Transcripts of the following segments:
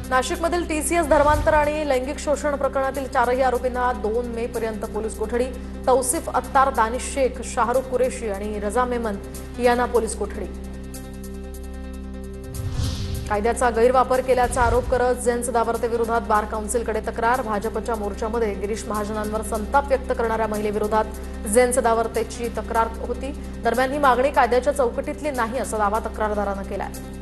नाशिकमधील टीसीएस धर्मांतर आणि लैंगिक शोषण प्रकरणातील 4ही आरोपींना 2 मे पर्यंत पोलीस कोठडी। तौसिफ अत्तार, दानिश शेख, शाहरुख कुरेशी आणि रजा मेमन यांना पोलीस कोठडी। कायद्याचा गैरवापर केल्याचा आरोप करत जैन सदावर्ते विरोधात बार काउन्सिलकडे तक्रार। भाजपच्या मोर्चामध्ये गिरीश महाजनांवर संताप व्यक्त करणाऱ्या महिलेविरोधात जैन सदावर्तेची तक्रार होती। दरम्यान ही मागणी कायद्याच्या चौकटीतली नाही असा दावा तक्रारदारानं केलाय।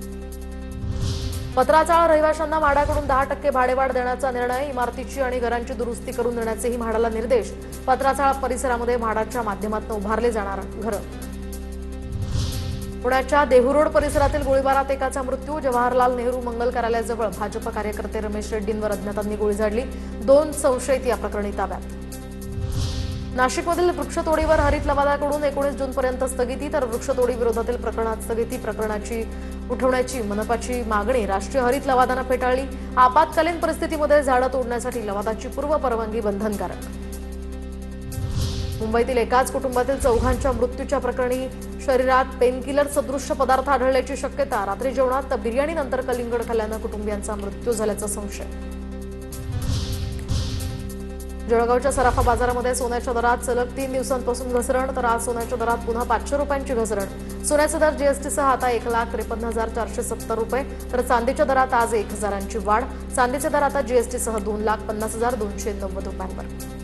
पत्राचाळ रहिवाशांना म्हाडाकडून 10% भाडेवाढ देण्याचा निर्णय। इमारतीची आणि घरांची दुरुस्ती करून देण्याचेही म्हाडाला निर्देश। पत्राचाळ परिसरामध्ये म्हाडाच्या माध्यमातून उभारले जाणार घरं। पुण्याच्या देहू रोड परिसरातील गोळीबारात एकाचा मृत्यू। जवाहरलाल नेहरू मंगल कार्यालयाजवळ भाजप कार्यकर्ते रमेश रेड्डींवर अज्ञातांनी गोळी झाडली। 2 संशयित या प्रकरणी ताब्यात। नाशिकमधील वृक्षतोडीवर हरित लवादाकडून 19 जूनपर्यंत स्थगिती, तर वृक्षतोडी विरोधातील प्रकरणात स्थगिती प्रकरणाची उठवण्याची मनपाची मागणी राष्ट्रीय हरित लवादानं फेटाळली। आपत्कालीन परिस्थितीमध्ये झाडं तोडण्यासाठी लवादाची पूर्व परवानगी बंधनकारक। मुंबईतील एकाच कुटुंबातील 4घांच्या मृत्यूच्या प्रकरणी शरीरात पेनकिलर सदृश्य पदार्थ आढळल्याची शक्यता। रात्री जेवणात बिर्याणीनंतर कलिंगड खाल्ल्यानं कुटुंबियांचा मृत्यू झाल्याचा संशय। जळगावच्या सराफा बाजारामध्ये सोन्याच्या दरात सलग 3 दिवसांपासून घसरण, तर आज सोन्याच्या दरात पुन्हा 500 रुपयांची घसरण। सोन्याचा दर जीएसटीसह आता 1,53,470 रुपये, तर चांदीच्या दरात आज 1,000ची वाढ। चांदीचे दर आता जीएसटीसह 2,50,290 रुपयांवर।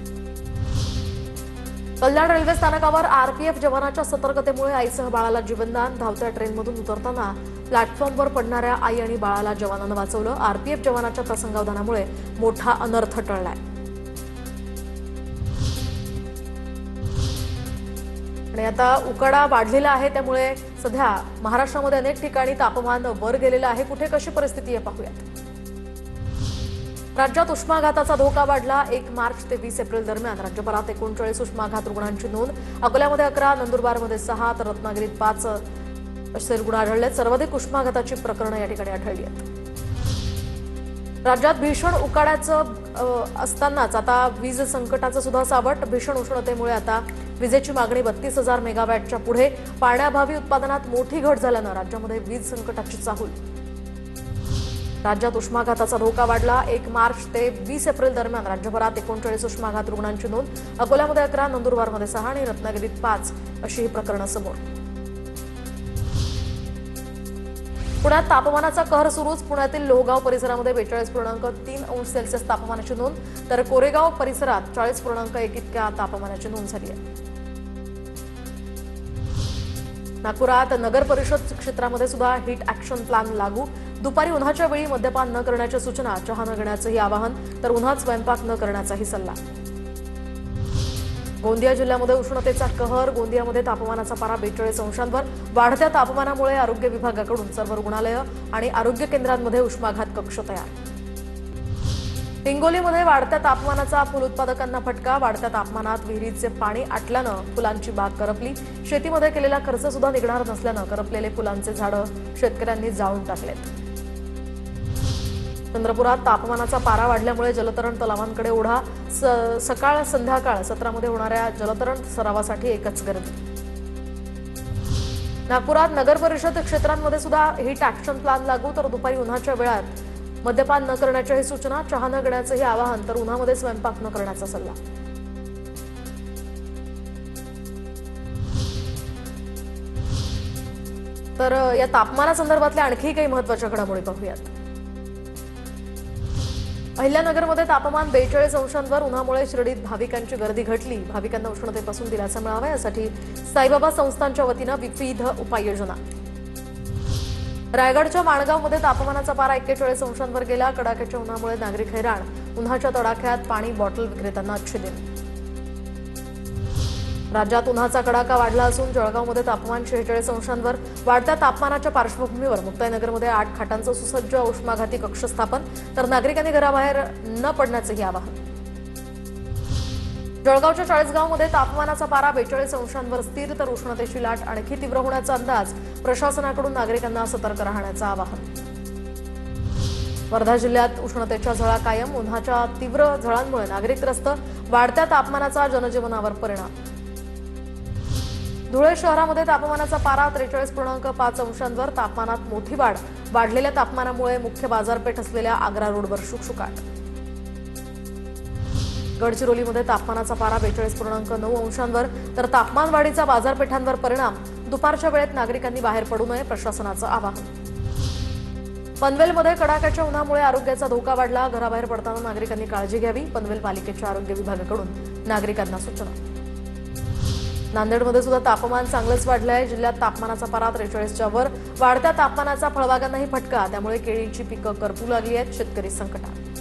कल्याण रेल्वे स्थानकावर आरपीएफ जवानाच्या सतर्कतेमुळे आईसह बाळाला जीवनदान। धावत्या ट्रेनमधून उतरताना प्लॅटफॉर्मवर पडणाऱ्या आई आणि बाळाला जवानानं वाचवलं। आरपीएफ जवानाच्या प्रसंगावधानामुळे मोठा अनर्थ टळलाय। आणि आता उकाडा वाढलेला आहे, त्यामुळे सध्या महाराष्ट्रामध्ये अनेक ठिकाणी तापमान वर गेलेलं आहे। कुठे कशी परिस्थिती आहे पाहूयात। राज्यात उष्माघाताचा धोका वाढला। 1 मार्च ते 20 एप्रिल दरम्यान राज्यभरात 39 उष्माघात रुग्णांची नोंद। अकोल्यामध्ये 11, नंदुरबारमध्ये 6, तर रत्नागिरीत 5 असे रुग्ण आढळले। सर्वाधिक उष्माघाताची प्रकरणं या ठिकाणी आढळली आहेत। राज्यात भीषण उकाड्याचं असतानाच आता वीज संकटाचं सुद्धा सावट। भीषण उष्णतेमुळे आता विजेची मागणी 32,000 मेगावॅटच्या पुढे। पाण्याअभावी उत्पादनात मोठी घट झाल्यानं राज्यामध्ये वीज संकटाची चाहूल। राज्यात उष्माघाताचा धोका वाढला। 1 मार्च ते 20 एप्रिल दरम्यान राज्यभरात 39 उष्माघात रुग्णांची नोंद। अकोल्यामध्ये 11, नंदुरबारमध्ये 6 आणि रत्नागिरीत 5 अशी ही प्रकरणं समोर। पुण्यात तापमानाचा कहर सुरूच। पुण्यातील लोहगाव परिसरामध्ये 42.3 अंश सेल्सिअस तापमानाची नोंद, तर कोरेगाव परिसरात 40.1 इतक्या तापमानाची नोंद झाली आहे। नागपुरात नगर परिषद क्षेत्रामध्ये सुद्धा हीट ऍक्शन प्लॅन लागू। दुपारी उन्हाच्या वेळी मद्यपान न करण्याच्या सूचना, चहा न घेण्याचंही आवाहन, तर उन्हात स्वयंपाक न करण्याचाही सल्ला। गोंदिया जिल्ह्यामध्ये उष्णतेचा कहर। गोंदियामध्ये तापमानाचा पारा 42 अंशांवर। वाढत्या तापमानामुळे आरोग्य विभागाकडून सर्व रुग्णालयं आणि आरोग्य केंद्रांमध्ये उष्माघात कक्ष तयार। हिंगोलीमध्ये वाढत्या तापमानाचा फुल उत्पादकांना फटका। वाढत्या तापमानात विहिरीचे पाणी आटल्यानं फुलांची बाग करपली। शेतीमध्ये केलेला खर्च सुद्धा निघणार नसल्यानं करपलेले फुलांचे झाडं शेतकऱ्यांनी जाळून टाकलेत। चंद्रपुरात तापमानाचा पारा वाढल्यामुळे जलतरण तलावांकडे ओढा। सकाळ संध्याकाळ सत्रामध्ये होणाऱ्या जलतरण सरावासाठी एकच गर्दी। नागपुरात नगर परिषद क्षेत्रांमध्ये सुद्धा हीट ऍक्शन प्लॅन लागू, तर दुपारी उन्हाच्या वेळात मद्यपान न करण्याच्याही सूचना, चहा न घेण्याचंही आवाहन, तर उन्हामध्ये स्वयंपाक न करण्याचा सल्ला। तर या तापमानासंदर्भातल्या आणखी काही महत्त्वाच्या घडामोडी पाहूयात। अहिल्यानगरमध्ये तापमान 42 अंशांवर। उन्हामुळे शिर्डीत भाविकांची गर्दी घटली। भाविकांना उष्णतेपासून दिलासा मिळावा यासाठी साईबाबा संस्थांच्या वतीनं विविध उपाययोजना। रायगडच्या माणगावमध्ये तापमानाचा पारा 41 अंशांवर गेला। कडाक्याच्या उन्हामुळे नागरिक हैराण। उन्हाच्या तडाख्यात पाणी बॉटल विक्रेत्यांना अच्छे दिन। राज्यात उन्हाचा कडाका वाढला असून जळगावमध्ये तापमान 46 अंशांवर। वाढत्या तापमानाच्या पार्श्वभूमीवर मुक्ताईनगरमध्ये 8 खाटांचं सुसज्ज उष्माघाती कक्ष स्थापन, तर नागरिकांनी घराबाहेर न पडण्याचंही आवाहन। जळगावच्या चाळीसगावमध्ये तापमानाचा पारा 42 अंशांवर स्थिर, तर उष्णतेची लाट आणखी तीव्र होण्याचा अंदाज। प्रशासनाकडून नागरिकांना सतर्क राहण्याचं आवाहन। वर्धा जिल्ह्यात उष्णतेच्या झळा कायम। उन्हाच्या तीव्र झळांमुळे नागरिक त्रस्त। वाढत्या तापमानाचा जनजीवनावर परिणाम। धुळे शहरामध्ये तापमानाचा पारा 43.5 अंशांवर. तापमानात मोठी वाढ. वाढलेल्या तापमानामुळे मुख्य बाजारपेठ असलेल्या आग्रा रोडवर शुकशुकाट. गडचिरोलीमध्ये तापमानाचा पारा 42.9 अंशांवर. तर तापमान वाढीचा बाजारपेठांवर परिणाम. दुपारच्या वेळेत नागरिकांनी बाहेर पडू नये, प्रशासनाचं आवाहन. पनवेलमध्ये कडाक्याच्या उन्हामुळे आरोग्याचा धोका वाढला. घराबाहेर पडताना नागरिकांनी काळजी घ्यावी. पनवेल पालिकेच्या आरोग्य विभागाकडून नागरिकांना सूचना. नांदेडमध्ये सुद्धा तापमान चांगलंच वाढलं आहे. जिल्ह्यात तापमानाचा पारा 43च्या वर. वाढत्या तापमानाचा फळबागांनाही फटका. त्यामुळे केळीची पिकं करपू लागली आहेत. शेतकरी संकटात.